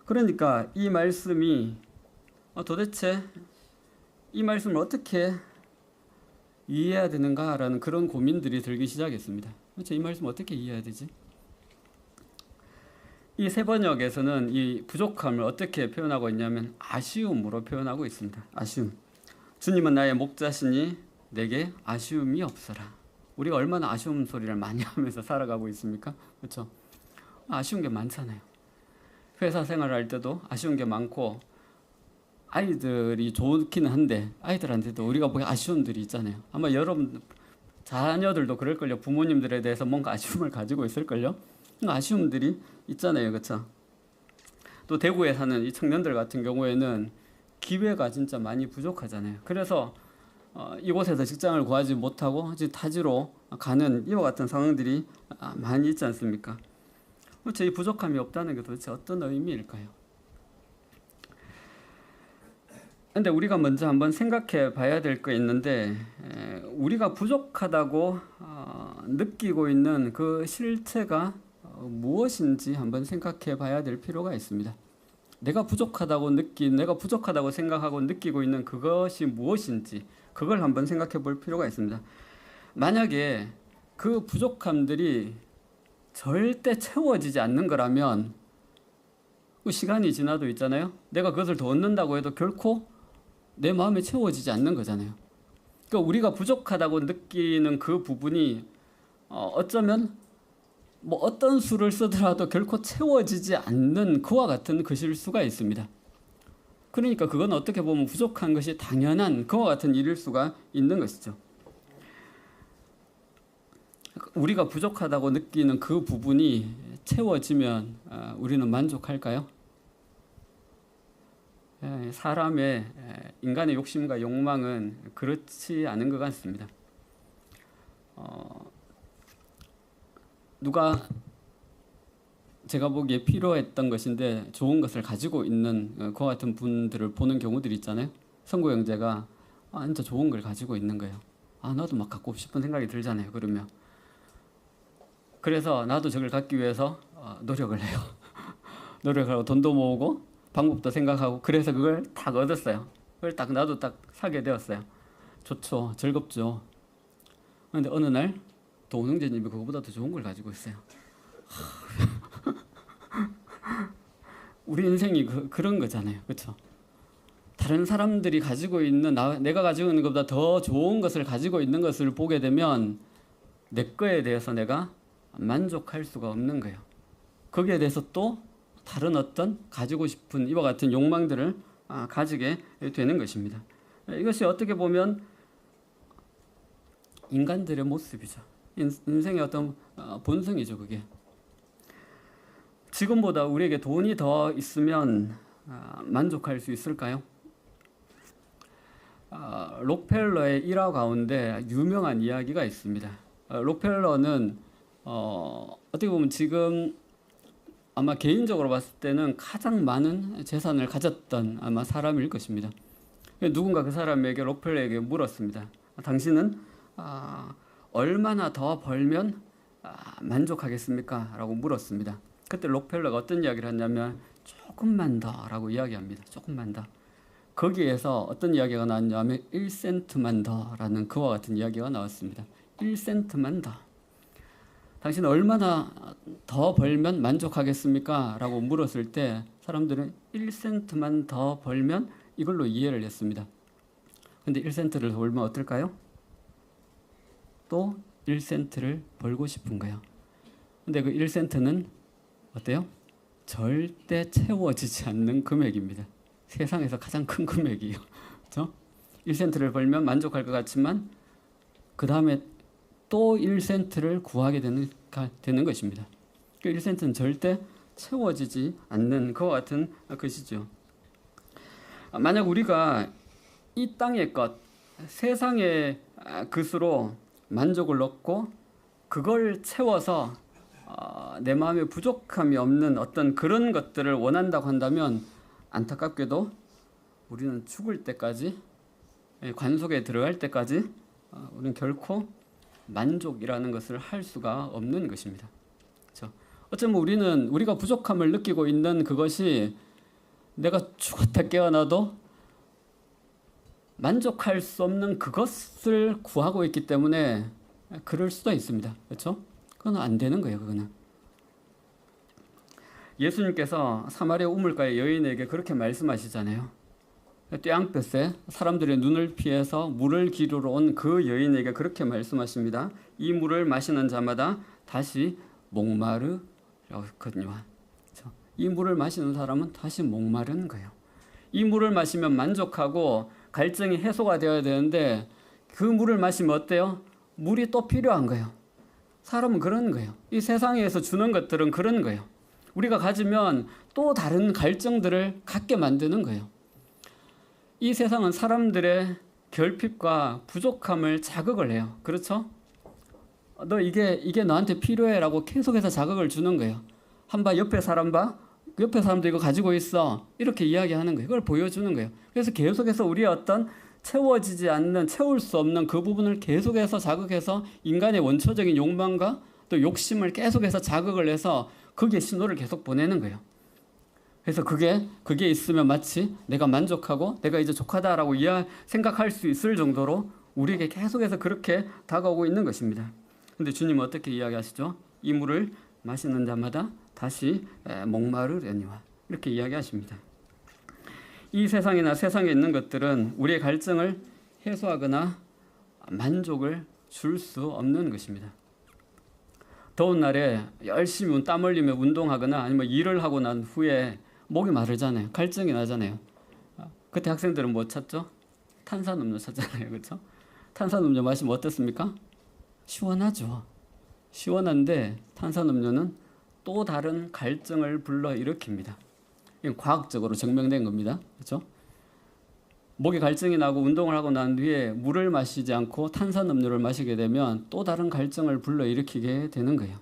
그러니까 이 말씀이 도대체 이 말씀을 어떻게 이해해야 되는가라는 그런 고민들이 들기 시작했습니다. 도대체 이 말씀 어떻게 이해해야 되지? 이 세 번역에서는 이 부족함을 어떻게 표현하고 있냐면 아쉬움으로 표현하고 있습니다. 아쉬움. 주님은 나의 목자시니 내게 아쉬움이 없어라. 우리가 얼마나 아쉬운 소리를 많이 하면서 살아가고 있습니까? 그렇죠? 아쉬운 게 많잖아요. 회사 생활할 때도 아쉬운 게 많고 아이들이 좋기는 한데 아이들한테도 우리가 보기 아쉬움들이 있잖아요. 아마 여러분 자녀들도 그럴걸요. 부모님들에 대해서 뭔가 아쉬움을 가지고 있을걸요. 아쉬움들이 있잖아요. 그렇죠? 또 대구에 사는 이 청년들 같은 경우에는 기회가 진짜 많이 부족하잖아요. 그래서 이곳에서 직장을 구하지 못하고 타지로 가는 이와 같은 상황들이 많이 있지 않습니까? 도대체 이 부족함이 없다는 게 도대체 어떤 의미일까요? 근데 우리가 먼저 한번 생각해 봐야 될 거 있는데 우리가 부족하다고 느끼고 있는 그 실체가 무엇인지 한번 생각해 봐야 될 필요가 있습니다. 내가 부족하다고 생각하고 느끼고 있는 그것이 무엇인지 그걸 한번 생각해 볼 필요가 있습니다. 만약에 그 부족함들이 절대 채워지지 않는 거라면 그 시간이 지나도 있잖아요. 내가 그것을 더 얻는다고 해도 결코 내 마음에 채워지지 않는 거잖아요. 그러니까 우리가 부족하다고 느끼는 그 부분이 어쩌면 뭐 어떤 수를 쓰더라도 결코 채워지지 않는 그와 같은 것일 수가 있습니다. 그러니까 그건 어떻게 보면 부족한 것이 당연한 그와 같은 일일 수가 있는 것이죠. 우리가 부족하다고 느끼는 그 부분이 채워지면 우리는 만족할까요? 사람의 인간의 욕심과 욕망은 그렇지 않은 것 같습니다. 누가 제가 보기에 필요했던 것인데 좋은 것을 가지고 있는 그와 같은 분들을 보는 경우들이 있잖아요. 선구 형제가 진짜 좋은 걸 가지고 있는 거예요. 나도 막 갖고 싶은 생각이 들잖아요. 그러면 그래서 나도 저걸 갖기 위해서 노력을 해요. 노력하고 돈도 모으고 방법도 생각하고 그래서 그걸 딱 얻었어요. 그걸 딱 나도 딱 사게 되었어요. 좋죠. 즐겁죠. 그런데 어느 날 도훈 형제님이 그거보다 더 좋은 걸 가지고 있어요. 우리 인생이 그런 거잖아요. 그렇죠? 다른 사람들이 가지고 있는 내가 가지고 있는 것보다 더 좋은 것을 가지고 있는 것을 보게 되면 내 거에 대해서 내가 만족할 수가 없는 거예요. 거기에 대해서 또 다른 어떤 가지고 싶은 이와 같은 욕망들을 가지게 되는 것입니다. 이것이 어떻게 보면 인간들의 모습이죠. 인생의 어떤 본성이죠. 그게 지금보다 우리에게 돈이 더 있으면 만족할 수 있을까요? 록펠러의 일화 가운데 유명한 이야기가 있습니다. 록펠러는 어떻게 보면 지금 아마 개인적으로 봤을 때는 가장 많은 재산을 가졌던 아마 사람일 것입니다. 누군가 그 사람에게 록펠러에게 물었습니다. 당신은 얼마나 더 벌면 만족하겠습니까? 라고 물었습니다. 그때 록펠러가 어떤 이야기를 했냐면 조금만 더 라고 이야기합니다. 조금만 더. 거기에서 어떤 이야기가 나왔냐면 1센트만 더 라는 그와 같은 이야기가 나왔습니다. 1센트만 더. 당신은 얼마나 더 벌면 만족하겠습니까? 라고 물었을 때 사람들은 1센트만 더 벌면 이걸로 이해를 했습니다. 근데 1센트를 더 벌면 어떨까요? 또 1센트를 벌고 싶은 거예요. 근데 그 1센트는 어때요? 절대 채워지지 않는 금액입니다. 세상에서 가장 큰 금액이에요. 그렇죠? 1센트를 벌면 만족할 것 같지만 그 다음에 또 1센트를 구하게 되는 것입니다. 그 1센트는 절대 채워지지 않는 그와 같은 것이죠. 만약 우리가 이 땅의 것, 세상의 것으로 만족을 얻고 그걸 채워서 내 마음에 부족함이 없는 어떤 그런 것들을 원한다고 한다면 안타깝게도 우리는 죽을 때까지 관속에 들어갈 때까지 우리는 결코 만족이라는 것을 할 수가 없는 것입니다. 그렇죠? 어쩌면 우리가 부족함을 느끼고 있는 그것이 내가 죽었다 깨어나도 만족할 수 없는 그것을 구하고 있기 때문에 그럴 수도 있습니다. 그렇죠? 그건 안 되는 거예요. 그거는. 예수님께서 사마리아 우물가의 여인에게 그렇게 말씀하시잖아요. 떼양볕에 사람들의 눈을 피해서 물을 기르러 온 그 여인에게 그렇게 말씀하십니다. 이 물을 마시는 자마다 다시 목마르거든요. 그렇죠? 이 물을 마시는 사람은 다시 목마른 거예요. 이 물을 마시면 만족하고 갈증이 해소가 되어야 되는데 그 물을 마시면 어때요? 물이 또 필요한 거예요. 사람은 그런 거예요. 이 세상에서 주는 것들은 그런 거예요. 우리가 가지면 또 다른 갈증들을 갖게 만드는 거예요. 이 세상은 사람들의 결핍과 부족함을 자극을 해요. 그렇죠? 너 이게 너한테 필요해 라고 계속해서 자극을 주는 거예요. 한번 옆에 사람 봐. 옆에 사람도 이거 가지고 있어. 이렇게 이야기하는 거예요. 그걸 보여주는 거예요. 그래서 계속해서 우리의 어떤 채워지지 않는, 채울 수 없는 그 부분을 계속해서 자극해서 인간의 원초적인 욕망과 또 욕심을 계속해서 자극을 해서 거기에 신호를 계속 보내는 거예요. 그래서 그게 있으면 마치 내가 만족하고 내가 이제 족하다라고 생각할 수 있을 정도로 우리에게 계속해서 그렇게 다가오고 있는 것입니다. 근데 주님은 어떻게 이야기하시죠? 이 물을 마시는 자마다 다시 목마르려니와 이렇게 이야기하십니다. 이 세상이나 세상에 있는 것들은 우리의 갈증을 해소하거나 만족을 줄 수 없는 것입니다. 더운 날에 열심히 땀 흘리며 운동하거나 아니면 일을 하고 난 후에 목이 마르잖아요. 갈증이 나잖아요. 그때 학생들은 뭐 찾죠? 탄산음료 찾잖아요. 그렇죠? 탄산음료 마시면 어떻습니까? 시원하죠. 시원한데 탄산음료는 또 다른 갈증을 불러일으킵니다. 이건 과학적으로 증명된 겁니다. 그렇죠? 목에 갈증이 나고 운동을 하고 난 뒤에 물을 마시지 않고 탄산음료를 마시게 되면 또 다른 갈증을 불러일으키게 되는 거예요.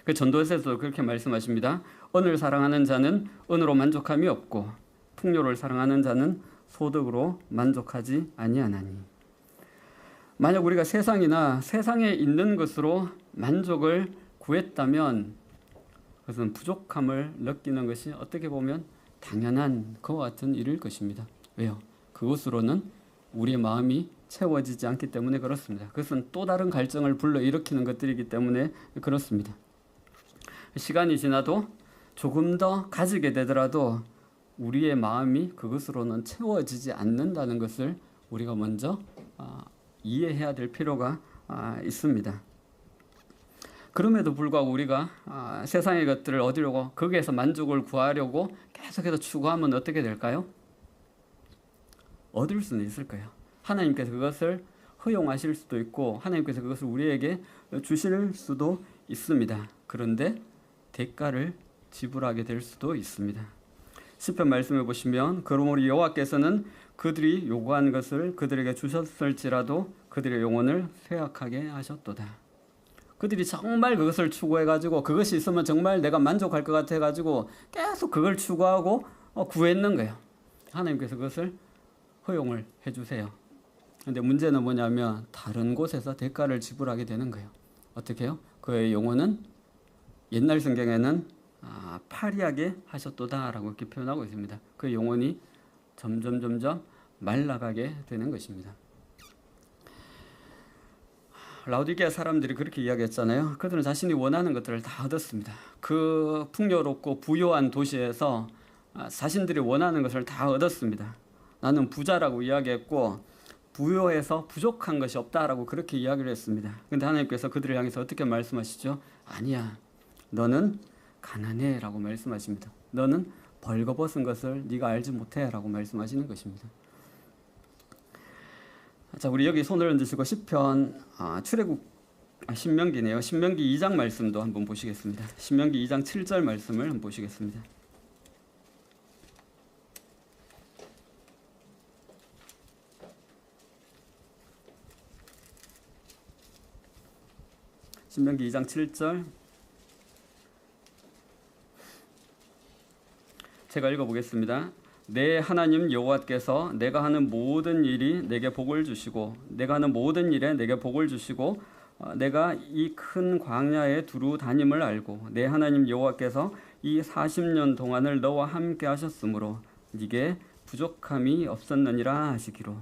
그 전도서에서도 그렇게 말씀하십니다. 은을 사랑하는 자는 은으로 만족함이 없고 풍요를 사랑하는 자는 소득으로 만족하지 아니하나니. 만약 우리가 세상이나 세상에 있는 것으로 만족을 구했다면 그것은 부족함을 느끼는 것이 어떻게 보면 당연한 그와 같은 일일 것입니다. 왜요? 그것으로는 우리의 마음이 채워지지 않기 때문에 그렇습니다. 그것은 또 다른 갈증을 불러일으키는 것들이기 때문에 그렇습니다. 시간이 지나도 조금 더 가지게 되더라도 우리의 마음이 그것으로는 채워지지 않는다는 것을 우리가 먼저 이해해야 될 필요가 있습니다. 그럼에도 불구하고 우리가 세상의 것들을 얻으려고 거기에서 만족을 구하려고 계속해서 추구하면 어떻게 될까요? 얻을 수는 있을 거예요. 하나님께서 그것을 허용하실 수도 있고 하나님께서 그것을 우리에게 주실 수도 있습니다. 그런데 대가를 지불하게 될 수도 있습니다. 시편 말씀해 보시면 그러므로 여호와께서는 그들이 요구한 것을 그들에게 주셨을지라도 그들의 영혼을 쇠약하게 하셨도다. 그들이 정말 그것을 추구해가지고 그것이 있으면 정말 내가 만족할 것 같아가지고 계속 그걸 추구하고 구했는 거예요. 하나님께서 그것을 허용을 해주세요. 그런데 문제는 뭐냐면 다른 곳에서 대가를 지불하게 되는 거예요. 어떻게 해요? 그의 영혼은 옛날 성경에는 파리하게 하셨도다라고 이렇게 표현하고 있습니다. 그 영혼이 점점 말라가게 되는 것입니다. 라오디게아 사람들이 그렇게 이야기했잖아요. 그들은 자신이 원하는 것들을 다 얻었습니다. 그 풍요롭고 부유한 도시에서 자신들이 원하는 것을 다 얻었습니다. 나는 부자라고 이야기했고 부유해서 부족한 것이 없다라고 그렇게 이야기를 했습니다. 그런데 하나님께서 그들을 향해서 어떻게 말씀하시죠? 아니야, 너는 가난해 라고 말씀하십니다. 너는 벌거벗은 것을 네가 알지 못해 라고 말씀하시는 것입니다. 자, 우리 여기 손을 얹으시고 시편 신명기네요. 신명기 2장 말씀도 한번 보시겠습니다. 신명기 2장 7절 말씀을 한번 보시겠습니다. 신명기 2장 7절 제가 읽어보겠습니다. 내 하나님 여호와께서 내가 하는 모든 일이 내게 복을 주시고 내가 하는 모든 일에 내게 복을 주시고 내가 이 큰 광야에 두루 다님을 알고 내 하나님 여호와께서 이 40년 동안을 너와 함께 하셨으므로 네게 부족함이 없었느니라 하시기로.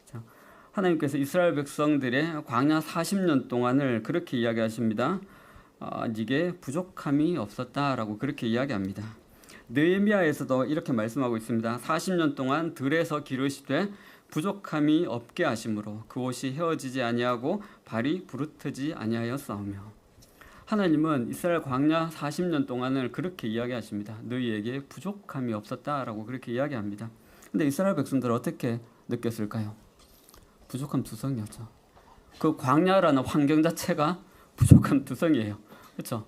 자, 하나님께서 이스라엘 백성들의 광야 40년 동안을 그렇게 이야기하십니다. 네게 부족함이 없었다라고 그렇게 이야기합니다. 느헤미야에서도 이렇게 말씀하고 있습니다. 40년 동안 들에서 기르시되 부족함이 없게 하심으로 그 옷이 헤어지지 아니하고 발이 부르트지 아니하였사오며. 하나님은 이스라엘 광야 40년 동안을 그렇게 이야기하십니다. 너희에게 부족함이 없었다라고 그렇게 이야기합니다. 근데 이스라엘 백성들은 어떻게 느꼈을까요? 부족함 투성이었죠. 그 광야라는 환경 자체가 부족함 투성이에요. 그렇죠?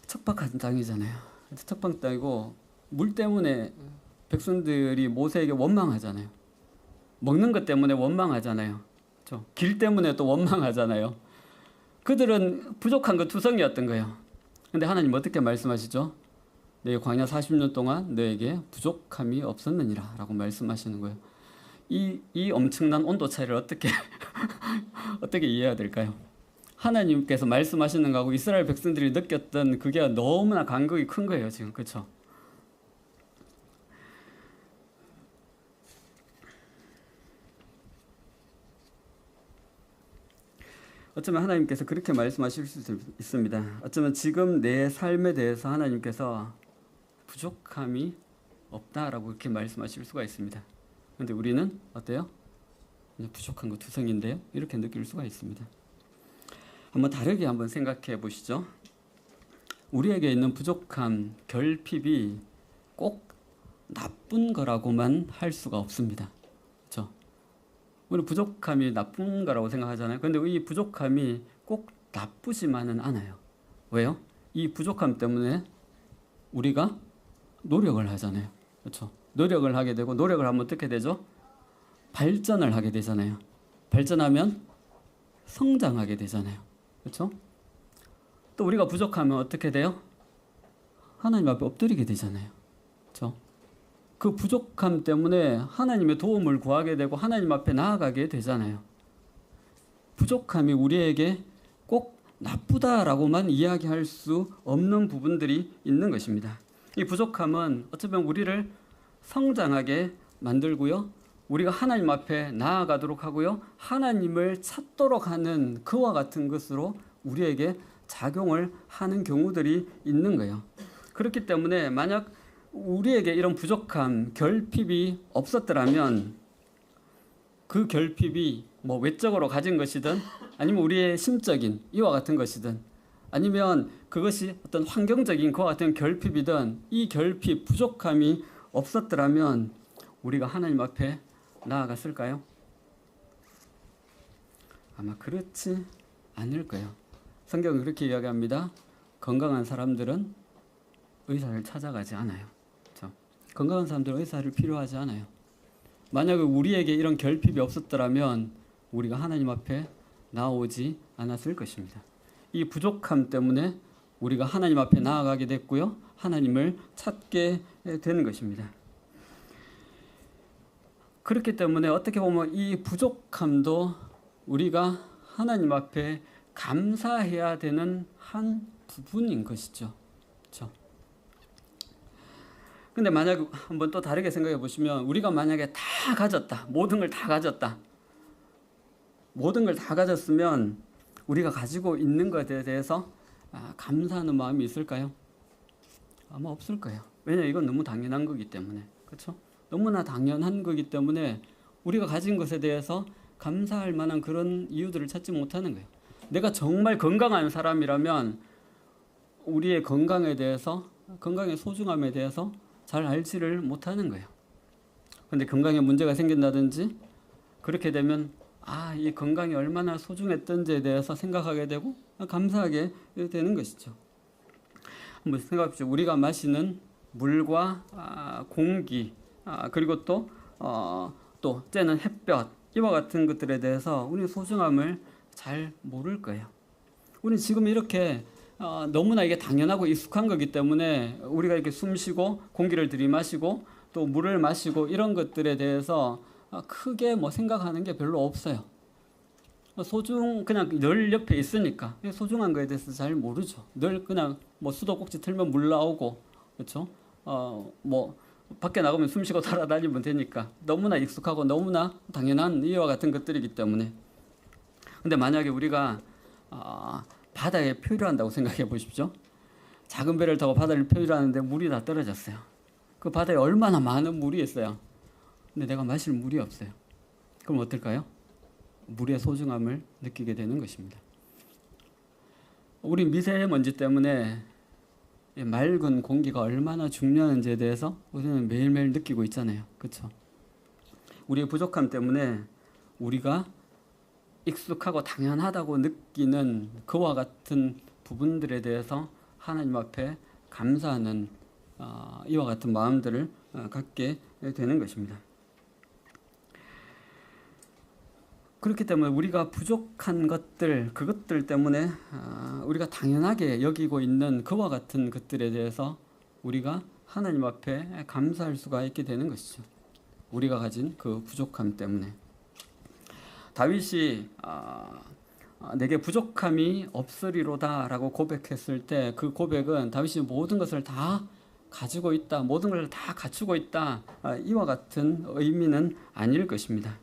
척박한 땅이잖아요. 척박한 땅이고 물 때문에 백성들이 모세에게 원망하잖아요. 먹는 것 때문에 원망하잖아요. 그렇죠? 길 때문에 또 원망하잖아요. 그들은 부족한 것 투성이었던 거예요. 그런데 하나님 어떻게 말씀하시죠? 내 광야 40년 동안 너에게 부족함이 없었느니라 라고 말씀하시는 거예요. 이 엄청난 온도 차이를 어떻게 어떻게 이해해야 될까요? 하나님께서 말씀하시는 거하고 이스라엘 백성들이 느꼈던 그게 너무나 간극이 큰 거예요, 지금. 그렇죠? 어쩌면 하나님께서 그렇게 말씀하실 수 있습니다. 어쩌면 지금 내 삶에 대해서 하나님께서 부족함이 없다라고 이렇게 말씀하실 수가 있습니다. 그런데 우리는 어때요? 그냥 부족한 거 투성인데요? 이렇게 느낄 수가 있습니다. 한번 다르게 한번 생각해 보시죠. 우리에게 있는 부족함, 결핍이 꼭 나쁜 거라고만 할 수가 없습니다. 그렇죠? 우리는 부족함이 나쁜 거라고 생각하잖아요. 그런데 이 부족함이 꼭 나쁘지만은 않아요. 왜요? 이 부족함 때문에 우리가 노력을 하잖아요. 그렇죠? 노력을 하게 되고 노력을 하면 어떻게 되죠? 발전을 하게 되잖아요. 발전하면 성장하게 되잖아요. 그렇죠? 또 우리가 부족하면 어떻게 돼요? 하나님 앞에 엎드리게 되잖아요. 그렇죠? 그 부족함 때문에 하나님의 도움을 구하게 되고 하나님 앞에 나아가게 되잖아요. 부족함이 우리에게 꼭 나쁘다라고만 이야기할 수 없는 부분들이 있는 것입니다. 이 부족함은 어쩌면 우리를 성장하게 만들고요. 우리가 하나님 앞에 나아가도록 하고요. 하나님을 찾도록 하는 그와 같은 것으로 우리에게 작용을 하는 경우들이 있는 거예요. 그렇기 때문에 만약 우리에게 이런 부족함, 결핍이 없었더라면 그 결핍이 뭐 외적으로 가진 것이든 아니면 우리의 심적인 이와 같은 것이든 아니면 그것이 어떤 환경적인 그와 같은 결핍이든 이 결핍, 부족함이 없었더라면 우리가 하나님 앞에 나아갔을까요? 아마 그렇지 않을 거예요. 성경은 그렇게 이야기합니다. 건강한 사람들은 의사를 찾아가지 않아요. 그렇죠? 건강한 사람들은 의사를 필요하지 않아요. 만약에 우리에게 이런 결핍이 없었더라면 우리가 하나님 앞에 나오지 않았을 것입니다. 이 부족함 때문에 우리가 하나님 앞에 나아가게 됐고요. 하나님을 찾게 되는 것입니다. 그렇기 때문에 어떻게 보면 이 부족함도 우리가 하나님 앞에 감사해야 되는 한 부분인 것이죠. 그렇죠? 근데 만약 한번 또 다르게 생각해 보시면 우리가 만약에 다 가졌다. 모든 걸 다 가졌다. 모든 걸 다 가졌으면 우리가 가지고 있는 것에 대해서 감사하는 마음이 있을까요? 아마 없을 거예요. 왜냐하면 이건 너무 당연한 거기 때문에. 그렇죠? 너무나 당연한 거기 때문에 우리가 가진 것에 대해서 감사할 만한 그런 이유들을 찾지 못하는 거예요. 내가 정말 건강한 사람이라면 우리의 건강에 대해서, 건강의 소중함에 대해서 잘 알지를 못하는 거예요. 그런데 건강에 문제가 생긴다든지 그렇게 되면 이 건강이 얼마나 소중했던지에 대해서 생각하게 되고 감사하게 되는 것이죠. 한번 생각해 보십시오. 우리가 마시는 물과 공기 그리고 또 쬐는 햇볕 이와 같은 것들에 대해서 우리는 소중함을 잘 모를 거예요. 우리는 지금 이렇게 너무나 이게 당연하고 익숙한 거기 때문에 우리가 이렇게 숨쉬고 공기를 들이마시고 또 물을 마시고 이런 것들에 대해서 크게 뭐 생각하는 게 별로 없어요. 그냥 늘 옆에 있으니까 소중한 거에 대해서 잘 모르죠. 늘 그냥 뭐 수도꼭지 틀면 물 나오고 그렇죠. 뭐 밖에 나가면 숨쉬고 돌아다니면 되니까 너무나 익숙하고 너무나 당연한 이와 같은 것들이기 때문에. 근데 만약에 우리가 바다에 표류한다고 생각해 보십시오. 작은 배를 타고 바다를 표류하는데 물이 다 떨어졌어요. 그 바다에 얼마나 많은 물이 있어요. 근데 내가 마실 물이 없어요. 그럼 어떨까요? 물의 소중함을 느끼게 되는 것입니다. 우리 미세먼지 때문에 맑은 공기가 얼마나 중요한지에 대해서 우리는 매일매일 느끼고 있잖아요. 그렇죠? 우리의 부족함 때문에 우리가 익숙하고 당연하다고 느끼는 그와 같은 부분들에 대해서 하나님 앞에 감사하는 이와 같은 마음들을 갖게 되는 것입니다. 그렇기 때문에 우리가 부족한 것들, 그것들 때문에 우리가 당연하게 여기고 있는 그와 같은 것들에 대해서 우리가 하나님 앞에 감사할 수가 있게 되는 것이죠. 우리가 가진 그 부족함 때문에. 다윗이 내게 부족함이 없으리로다라고 고백했을 때 그 고백은 다윗이 모든 것을 다 가지고 있다, 모든 걸 다 갖추고 있다, 이와 같은 의미는 아닐 것입니다.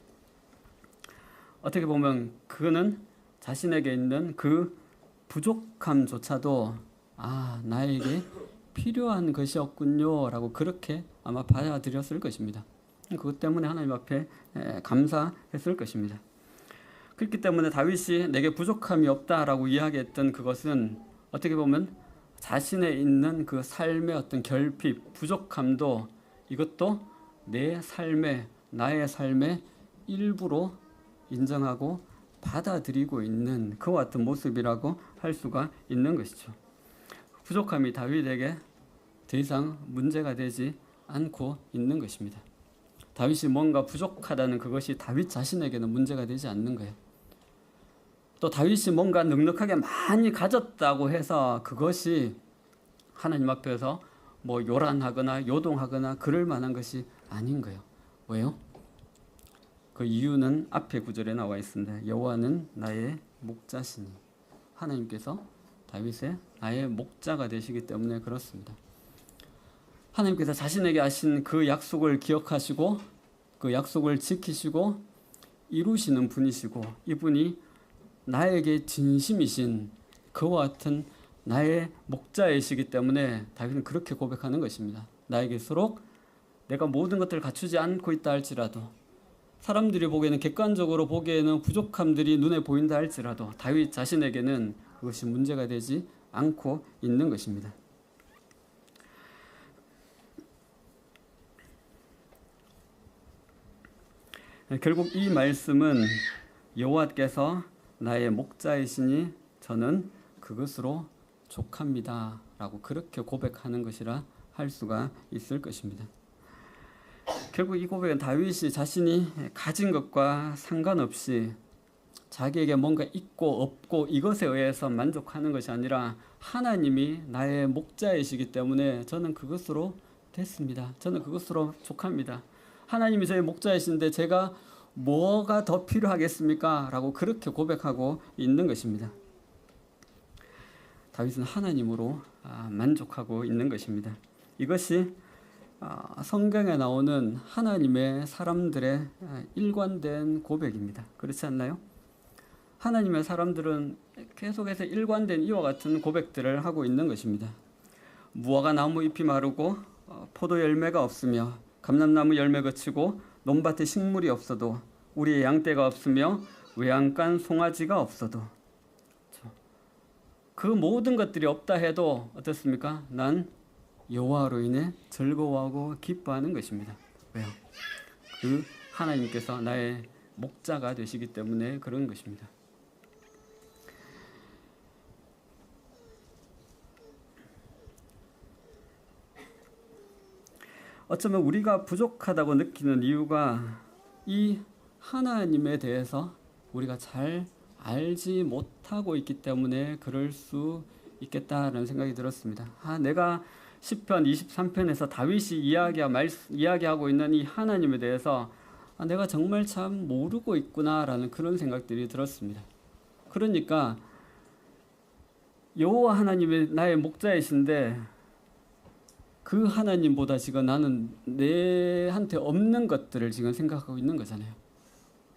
어떻게 보면 그는 자신에게 있는 그 부족함조차도 나에게 필요한 것이었군요 라고 그렇게 아마 받아들였을 것입니다. 그것 때문에 하나님 앞에 감사했을 것입니다. 그렇기 때문에 다윗이 내게 부족함이 없다라고 이야기했던 그것은 어떻게 보면 자신에 있는 그 삶의 어떤 결핍, 부족함도 이것도 내 삶의, 나의 삶의 일부로 인정하고 받아들이고 있는 그와 같은 모습이라고 할 수가 있는 것이죠. 부족함이 다윗에게 더 이상 문제가 되지 않고 있는 것입니다. 다윗이 뭔가 부족하다는 그것이 다윗 자신에게는 문제가 되지 않는 거예요. 또 다윗이 뭔가 넉넉하게 많이 가졌다고 해서 그것이 하나님 앞에서 뭐 요란하거나 요동하거나 그럴 만한 것이 아닌 거예요. 왜요? 그 이유는 앞에 구절에 나와 있습니다. 여호와는 나의 목자시니. 하나님께서 다윗의 나의 목자가 되시기 때문에 그렇습니다. 하나님께서 자신에게 하신 그 약속을 기억하시고 그 약속을 지키시고 이루시는 분이시고 이분이 나에게 진심이신 그와 같은 나의 목자이시기 때문에 다윗은 그렇게 고백하는 것입니다. 나에게서록 내가 모든 것들을 갖추지 않고 있다 할지라도 사람들이 보기에는 객관적으로 보기에는 부족함들이 눈에 보인다 할지라도 다윗 자신에게는 그것이 문제가 되지 않고 있는 것입니다. 결국 이 말씀은 여호와께서 나의 목자이시니 저는 그것으로 족합니다 라고 그렇게 고백하는 것이라 할 수가 있을 것입니다. 결국 이 고백은 다윗이 자신이 가진 것과 상관없이 자기에게 뭔가 있고 없고 이것에 의해서 만족하는 것이 아니라 하나님이 나의 목자이시기 때문에 저는 그것으로 됐습니다. 저는 그것으로 족합니다. 하나님이 저의 목자이신데 제가 뭐가 더 필요하겠습니까? 라고 그렇게 고백하고 있는 것입니다. 다윗은 하나님으로 만족하고 있는 것입니다. 이것이 성경에 나오는 하나님의 사람들의 일관된 고백입니다. 그렇지 않나요? 하나님의 사람들은 계속해서 일관된 이와 같은 고백들을 하고 있는 것입니다. 무화과 나무 잎이 마르고 포도 열매가 없으며 감람나무 열매 거치고 논밭에 식물이 없어도 우리의 양떼가 없으며 외양간 송아지가 없어도 그 모든 것들이 없다 해도 어떻습니까? 난 여호와로 인해 즐거워하고 기뻐하는 것입니다. 왜요? 그 하나님께서 나의 목자가 되시기 때문에 그런 것입니다. 어쩌면 우리가 부족하다고 느끼는 이유가 이 하나님에 대해서 우리가 잘 알지 못하고 있기 때문에 그럴 수 있겠다라는 생각이 들었습니다. 내가 시편 23편에서 다윗이 이야기하고 있는 이 하나님에 대해서 내가 정말 참 모르고 있구나라는 그런 생각들이 들었습니다. 그러니까 여호와 하나님이 나의 목자이신데 그 하나님보다 지금 나는 내한테 없는 것들을 지금 생각하고 있는 거잖아요.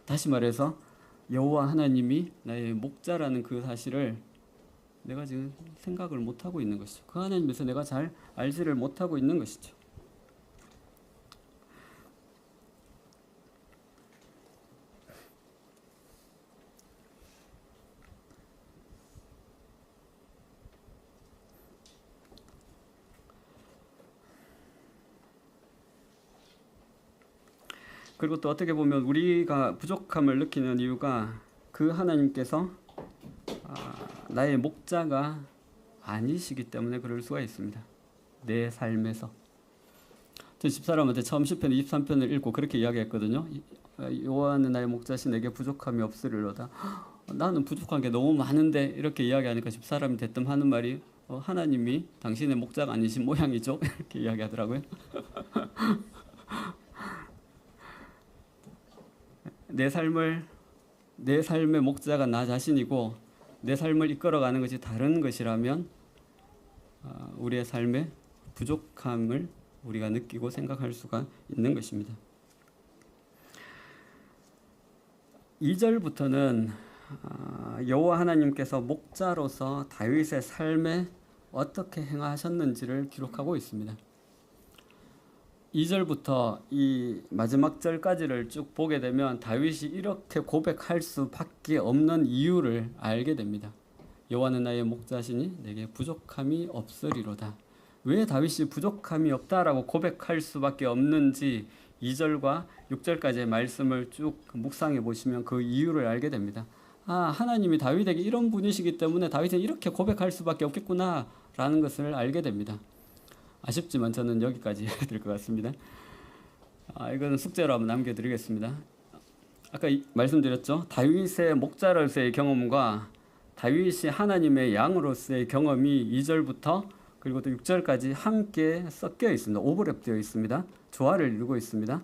다시 말해서 여호와 하나님이 나의 목자라는 그 사실을 내가 지금 생각을 못하고 있는 것이죠. 그 하나님에서 내가 잘 알지를 못하고 있는 것이죠. 그리고 또 어떻게 보면 우리가 부족함을 느끼는 이유가 그 하나님께서 나의 목자가 아니시기 때문에 그럴 수가 있습니다. 내 삶에서. 저 집사람한테 처음 시편 23편을 읽고 그렇게 이야기했거든요. 여호와는 나의 목자시 내게 부족함이 없으리로다. 나는 부족한 게 너무 많은데 이렇게 이야기하니까 집사람이 대뜸 하는 말이 하나님이 당신의 목자가 아니신 모양이죠. 이렇게 이야기하더라고요. 내 삶을 내 삶의 목자가 나 자신이고 내 삶을 이끌어가는 것이 다른 것이라면 우리의 삶의 부족함을 우리가 느끼고 생각할 수가 있는 것입니다. 2절부터는 여호와 하나님께서 목자로서 다윗의 삶에 어떻게 행하셨는지를 기록하고 있습니다. 2절부터 이 마지막 절까지를 쭉 보게 되면 다윗이 이렇게 고백할 수밖에 없는 이유를 알게 됩니다. 여호와는 나의 목자시니 내게 부족함이 없으리로다. 왜 다윗이 부족함이 없다라고 고백할 수밖에 없는지 2절과 6절까지의 말씀을 쭉 묵상해 보시면 그 이유를 알게 됩니다. 하나님이 다윗에게 이런 분이시기 때문에 다윗은 이렇게 고백할 수밖에 없겠구나 라는 것을 알게 됩니다. 아쉽지만 저는 여기까지 해야 될 것 같습니다. 이건 숙제로 한번 남겨드리겠습니다. 아까 말씀드렸죠. 다윗의 목자로서의 경험과 다윗이 하나님의 양으로서의 경험이 2절부터 그리고 또 6절까지 함께 섞여 있습니다. 오버랩되어 있습니다. 조화를 이루고 있습니다.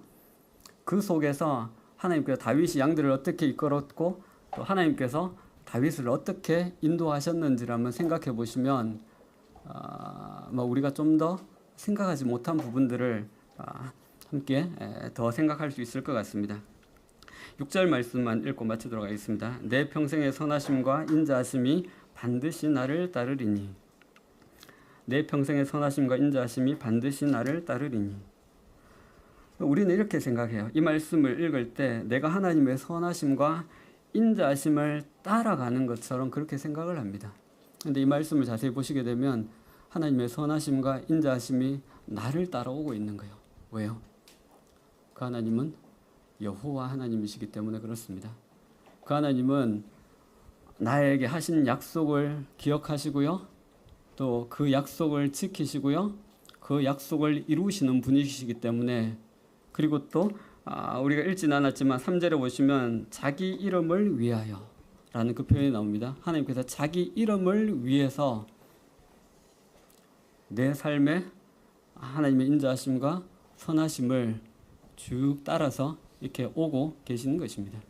그 속에서 하나님께서 다윗이 양들을 어떻게 이끌었고 또 하나님께서 다윗을 어떻게 인도하셨는지를 한번 생각해 보시면 우리가 좀 더 생각하지 못한 부분들을 함께 더 생각할 수 있을 것 같습니다. 6절 말씀만 읽고 마치도록 하겠습니다. 내 평생의 선하심과 인자하심이 반드시 나를 따르리니 내 평생의 선하심과 인자하심이 반드시 나를 따르리니. 우리는 이렇게 생각해요. 이 말씀을 읽을 때 내가 하나님의 선하심과 인자하심을 따라가는 것처럼 그렇게 생각을 합니다. 그런데 이 말씀을 자세히 보시게 되면 하나님의 선하심과 인자하심이 나를 따라오고 있는 거예요. 왜요? 그 하나님은 여호와 하나님이시기 때문에 그렇습니다. 그 하나님은 나에게 하신 약속을 기억하시고요. 또 그 약속을 지키시고요. 그 약속을 이루시는 분이시기 때문에 그리고 또 우리가 읽진 않았지만 3절에 보시면 자기 이름을 위하여 라는 그 표현이 나옵니다. 하나님께서 자기 이름을 위해서 내 삶에 하나님의 인자하심과 선하심을 쭉 따라서 이렇게 오고 계시는 것입니다.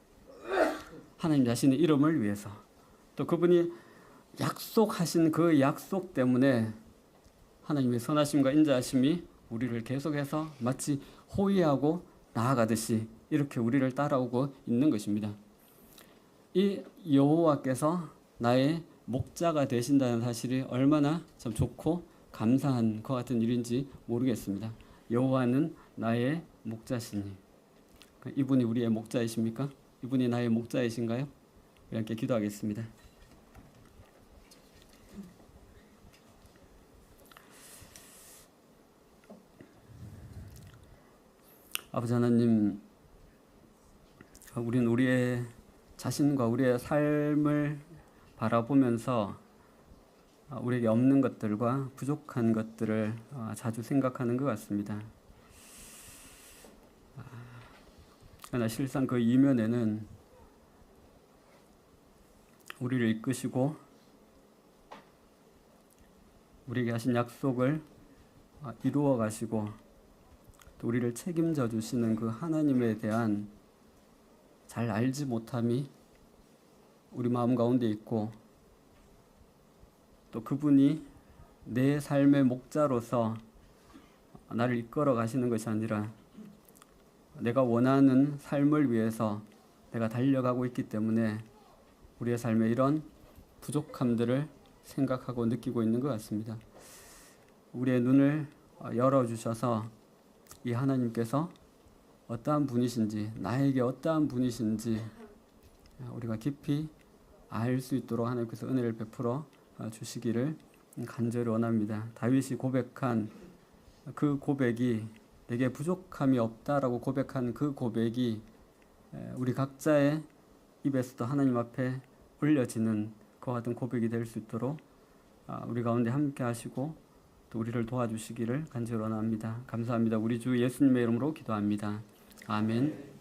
하나님 자신의 이름을 위해서 또 그분이 약속하신 그 약속 때문에 하나님의 선하심과 인자하심이 우리를 계속해서 마치 호위하고 나아가듯이 이렇게 우리를 따라오고 있는 것입니다. 이 여호와께서 나의 목자가 되신다는 사실이 얼마나 참 좋고 감사한 것 같은 일인지 모르겠습니다. 여호와는 나의 목자시니. 이분이 우리의 목자이십니까? 이분이 나의 목자이신가요? 우리 함께 기도하겠습니다. 아버지 하나님, 우리는 우리의 자신과 우리의 삶을 바라보면서 우리에게 없는 것들과 부족한 것들을 자주 생각하는 것 같습니다. 그러나 실상 그 이면에는 우리를 이끄시고 우리에게 하신 약속을 이루어 가시고 또 우리를 책임져 주시는 그 하나님에 대한 잘 알지 못함이 우리 마음 가운데 있고 또 그분이 내 삶의 목자로서 나를 이끌어 가시는 것이 아니라 내가 원하는 삶을 위해서 내가 달려가고 있기 때문에 우리의 삶에 이런 부족함들을 생각하고 느끼고 있는 것 같습니다. 우리의 눈을 열어주셔서 이 하나님께서 어떠한 분이신지 나에게 어떠한 분이신지 우리가 깊이 알 수 있도록 하나님께서 은혜를 베풀어 주시기를 간절히 원합니다. 다윗이 고백한 그 고백이 내게 부족함이 없다라고 고백한 그 고백이 우리 각자의 입에서도 하나님 앞에 올려지는 그와 같은 고백이 될 수 있도록 우리 가운데 함께 하시고 또 우리를 도와주시기를 간절히 원합니다. 감사합니다. 우리 주 예수님의 이름으로 기도합니다. 아멘.